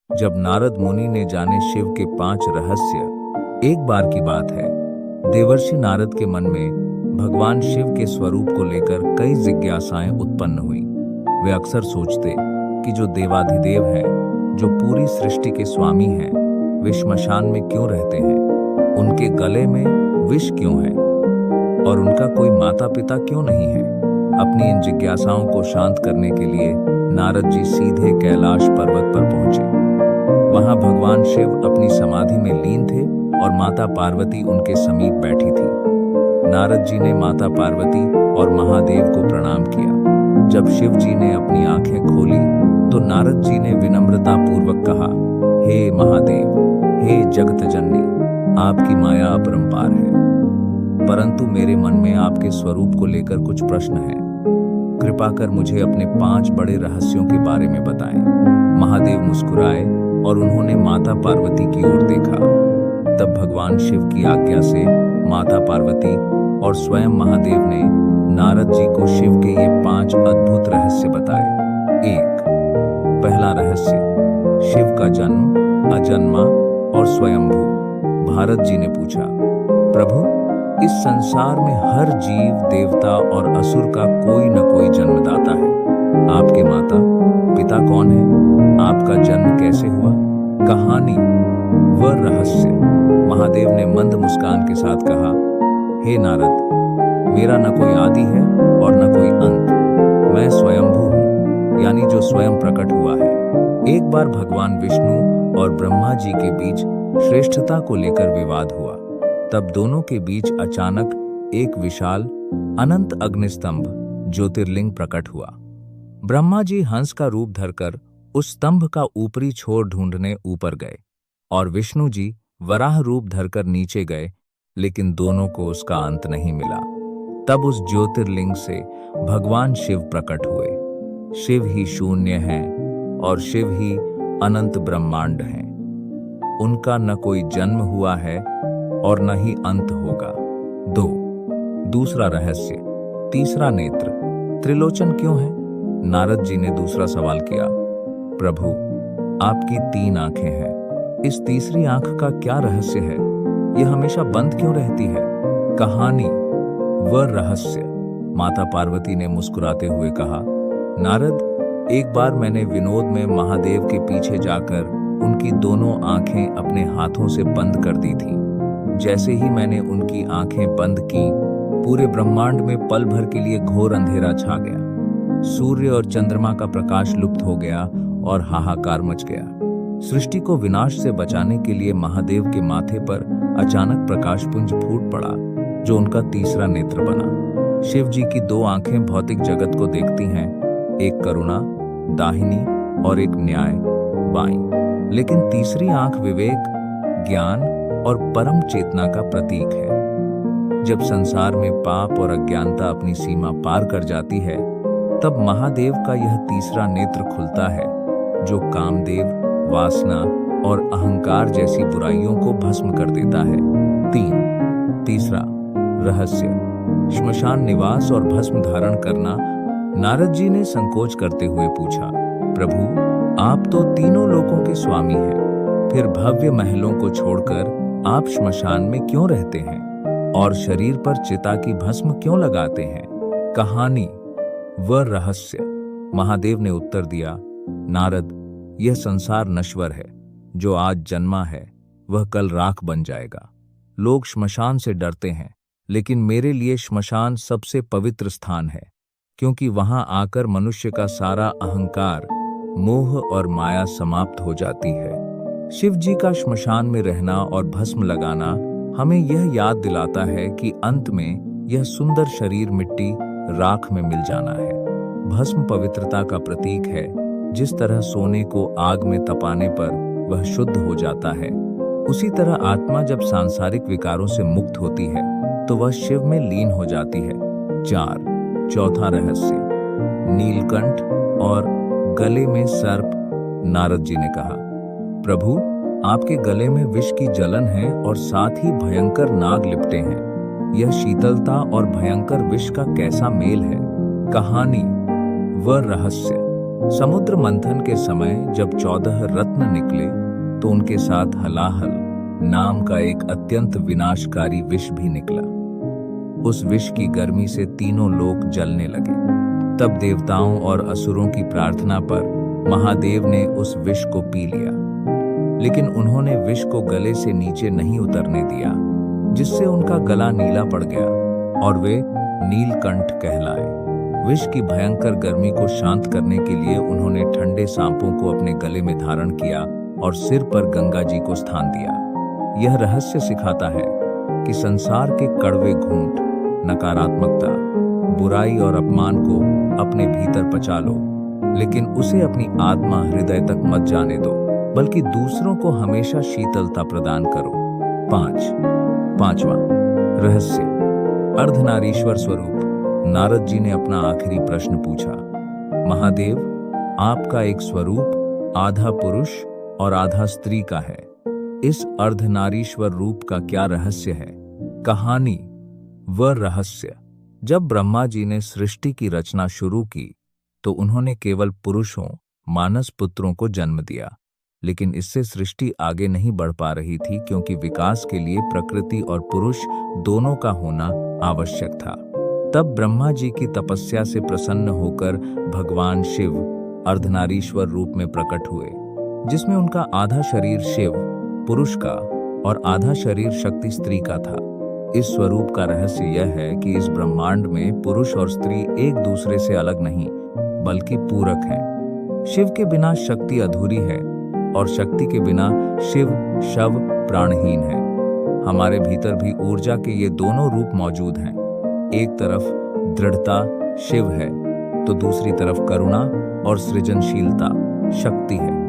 जब नारद मुनि ने जाने शिव के 5 रहस्य। एक बार की बात है, देवर्षि नारद के मन में भगवान शिव के स्वरूप को लेकर कई जिज्ञासाएं उत्पन्न हुई। वे अक्सर सोचते कि जो देवाधिदेव हैं, जो पूरी सृष्टि के स्वामी हैं, वे श्मशान में क्यों रहते हैं, उनके गले में विष क्यों है और उनका कोई माता पिता क्यों नहीं है। अपनी इन जिज्ञासाओं को शांत करने के लिए नारद जी सीधे कैलाश पर्वत पर पहुंचे। वहां भगवान शिव अपनी समाधि में लीन थे और माता पार्वती उनके समीप बैठी थी। नारद जी ने माता पार्वती और महादेव को प्रणाम किया। जब शिव जी ने अपनी आंखें खोली तो नारद जी ने विनम्रता पूर्वक कहा, हे महादेव, हे जगत जननी, आपकी माया अपरंपार है, परंतु मेरे मन में आपके स्वरूप को लेकर कुछ प्रश्न हैं। कृपा कर मुझे अपने 5 बड़े रहस्यों के बारे में बताएं। महादेव मुस्कुराए और उन्होंने माता पार्वती की ओर देखा। तब भगवान शिव की आज्ञा से माता पार्वती और स्वयं महादेव ने नारद जी को शिव के ये 5 अद्भुत रहस्य बताए। 1. पहला रहस्य, शिव का जन्म, अजन्मा और स्वयंभू। भारत जी ने पूछा, प्रभु, इस संसार में हर जीव, देवता और असुर का कोई न कोई जन्मदाता है। आपके माता पिता कौन है? आपका जन्म कैसे हुआ? कहानी व रहस्य। महादेव ने मंद मुस्कान के साथ कहा, हे नारद, मेरा न कोई आदि है और न कोई अंत। मैं स्वयंभू हूँ, यानी जो स्वयं प्रकट हुआ है। एक बार भगवान विष्णु और ब्रह्मा जी के बीच श्रेष्ठता को लेकर विवाद हुआ। तब दोनों के बीच अचानक एक विशाल अनंत अग्निस्तंभ ज्योतिर्लिंग प्रकट हुआ। ब्रह्मा जी हंस का रूप धरकर उस स्तंभ का ऊपरी छोर ढूंढने ऊपर गए और विष्णु जी वराह रूप धरकर नीचे गए, लेकिन दोनों को उसका अंत नहीं मिला। तब उस ज्योतिर्लिंग से भगवान शिव प्रकट हुए। शिव ही शून्य हैं और शिव ही अनंत ब्रह्मांड हैं। उनका न कोई जन्म हुआ है और न ही अंत होगा। 2. दूसरा रहस्य, तीसरा नेत्र, त्रिलोचन क्यों है? नारद जी ने दूसरा सवाल किया, प्रभु, आपकी 3 आंखें हैं, इस तीसरी आंख का क्या रहस्य है? यह हमेशा बंद क्यों रहती है? कहानी व रहस्य। माता पार्वती ने मुस्कुराते हुए कहा, नारद, एक बार मैंने विनोद में महादेव के पीछे जाकर उनकी दोनों आंखें अपने हाथों से बंद कर दी थीं। जैसे ही मैंने उनकी आंखें बंद की, पूरे ब्रह्मांड में पल भर के लिए घोर अंधेरा छा गया। सूर्य और चंद्रमा का प्रकाश लुप्त हो गया और हाहाकार मच गया। सृष्टि को विनाश से बचाने के लिए महादेव के माथे पर अचानक प्रकाशपुंज फूट पड़ा, जो उनका तीसरा नेत्र बना। शिव जी की 2 आंखें भौतिक जगत को देखती हैं, एक करुणा दाहिनी और एक न्याय बाईं, लेकिन तीसरी आंख विवेक, ज्ञान और परम चेतना का प्रतीक है। जब संसार में पाप और अज्ञानता अपनी सीमा पार कर जाती है, तब महादेव का यह तीसरा नेत्र खुलता है, जो कामदेव, वासना और अहंकार जैसी बुराइयों को भस्म कर देता है। 3. तीसरा रहस्य, श्मशान निवास और भस्म धारण करना। नारद जी ने संकोच करते हुए पूछा, प्रभु, आप तो तीनों लोकों के स्वामी हैं, फिर भव्य महलों को छोड़कर आप श्मशान में क्यों रहते हैं और शरीर पर चिता की भस्म क्यों लगाते हैं? कहानी व रहस्य। महादेव ने उत्तर दिया, नारद, यह संसार नश्वर है। जो आज जन्मा है वह कल राख बन जाएगा। लोग श्मशान से डरते हैं, लेकिन मेरे लिए श्मशान सबसे पवित्र स्थान है, क्योंकि वहां आकर मनुष्य का सारा अहंकार, मोह और माया समाप्त हो जाती है। शिव जी का श्मशान में रहना और भस्म लगाना हमें यह याद दिलाता है कि अंत में यह सुंदर शरीर मिट्टी, राख में मिल जाना है। भस्म पवित्रता का प्रतीक है। जिस तरह सोने को आग में तपाने पर वह शुद्ध हो जाता है, उसी तरह आत्मा जब सांसारिक विकारों से मुक्त होती है तो वह शिव में लीन हो जाती है। 4. चौथा रहस्य, नीलकंठ और गले में सर्प। नारद जी ने कहा, प्रभु, आपके गले में विष की जलन है और साथ ही भयंकर नाग लिपटे हैं। यह शीतलता और भयंकर विष का कैसा मेल है? कहानी व रहस्य। समुद्र मंथन के समय जब 14 रत्न निकले तो उनके साथ हलाहल नाम का एक अत्यंत विनाशकारी विष भी निकला। उस विष की गर्मी से तीनों लोक जलने लगे। तब देवताओं और असुरों की प्रार्थना पर महादेव ने उस विष को पी लिया, लेकिन उन्होंने विष को गले से नीचे नहीं उतरने दिया, जिससे उनका गला नीला पड़ गया और वे नीलकंठ कहलाए। विष की भयंकर गर्मी को शांत करने के लिए उन्होंने ठंडे सांपों को अपने गले में धारण किया और सिर पर गंगा जी को स्थान दिया। यह रहस्य सिखाता है कि संसार के कड़वे घूंट, नकारात्मकता, बुराई और अपमान को अपने भीतर पचा लो, लेकिन उसे अपनी आत्मा हृदय तक मत जाने दो, बल्कि दूसरों को हमेशा शीतलता प्रदान करो। पांचवा रहस्य, अर्धनारीश्वर स्वरूप। नारद जी ने अपना आखिरी प्रश्न पूछा, महादेव, आपका एक स्वरूप आधा पुरुष और आधा स्त्री का है। इस अर्धनारीश्वर रूप का क्या रहस्य है? कहानी व रहस्य। जब ब्रह्मा जी ने सृष्टि की रचना शुरू की तो उन्होंने केवल पुरुषों, मानस पुत्रों को जन्म दिया, लेकिन इससे सृष्टि आगे नहीं बढ़ पा रही थी, क्योंकि विकास के लिए प्रकृति और पुरुष दोनों का होना आवश्यक था। तब ब्रह्मा जी की तपस्या से प्रसन्न होकर भगवान शिव अर्धनारीश्वर रूप में प्रकट हुए, जिसमें उनका आधा शरीर शिव पुरुष का और आधा शरीर शक्ति स्त्री का था। इस स्वरूप का रहस्य यह है कि इस ब्रह्मांड में पुरुष और स्त्री एक दूसरे से अलग नहीं, बल्कि पूरक हैं। शिव के बिना शक्ति अधूरी है और शक्ति के बिना शिव शव प्राणहीन है। हमारे भीतर भी ऊर्जा के ये दोनों रूप मौजूद हैं। एक तरफ दृढ़ता शिव है तो दूसरी तरफ करुणा और सृजनशीलता शक्ति है।